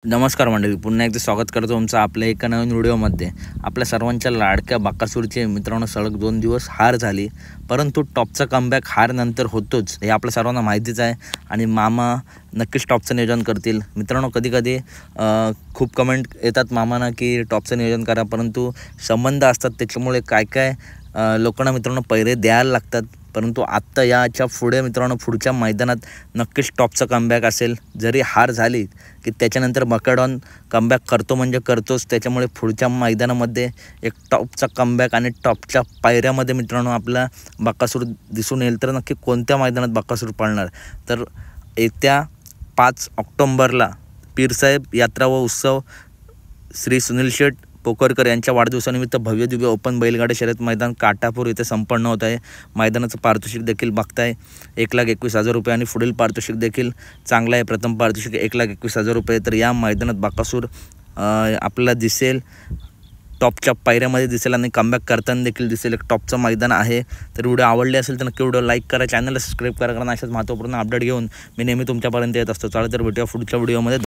नमस्कार मंडळी, पुन्हा एकदा स्वागत करतो तुमचं आपल्या एका नवीन व्हिडिओमध्ये। आपल्या सर्वांच्या लाडक्या बकासूरचे मित्रांनो सलग 2 दिवस हार झाली, परंतु टॉपचा कमबॅक हार नंतर होतोच हे आपल्या सर्वांना माहितीच आहे। आणि मामा नक्कीच टॉपचं नियोजन करतील। मित्रांनो कधी कधी खूप कमेंट येतात मामांना की टॉपचं नियोजन करा, परंतु संबंध असतात त्याच्यामुळे काय लोकांना मित्रांनो पैरे द्यायला लागतात। परंतु आत्ता याच्या पुढे मित्रांनो पुढच्या मैदानात नक्कीच टॉपचा कमबॅक असेल। जरी हार झाली की त्याच्यानंतर बकाडॉन कमबॅक करतो म्हणजे करतोच, त्याच्यामुळे पुढच्या मैदानामध्ये एक टॉपचा कमबॅक आणि टॉपच्या पायऱ्यामध्ये मित्रांनो आपला बकासूर दिसून येईल। तर नक्की कोणत्या मैदानात बकासूर पळणार, तर येत्या 5 ऑक्टोबरला पीरसाहेब यात्रा व उत्सव श्री सुनील शेठ पोकरकर यांच्या वाढदिवसानिमित्त भव्य दिव्य ओपन बैलगाडी शर्यत मैदान काटापूर येथे संपन्न होत आहे। मैदानाचं पारितोषिक देखील बघताय 1,21,000 रुपये आणि पुढील पारितोषिक देखील चांगलं आहे। प्रथम पारितोषिक 1,21,000 रुपये। तर या मैदानात बकासूर आपल्याला दिसेल, टॉपच्या पायऱ्यामध्ये दिसेल आणि कमबॅक करताना देखील दिसेल। एक टॉपचं मैदान आहे। तर व्हिडिओ आवडले असेल तर नक्की व्हिडिओ लाईक करा, चॅनलला सबस्क्राईब करा, कारण अशाच महत्त्वपूर्ण अपडेट घेऊन मी नेहमी तुमच्यापर्यंत येत असतो। चला तर भेटूया पुढच्या व्हिडिओमध्ये।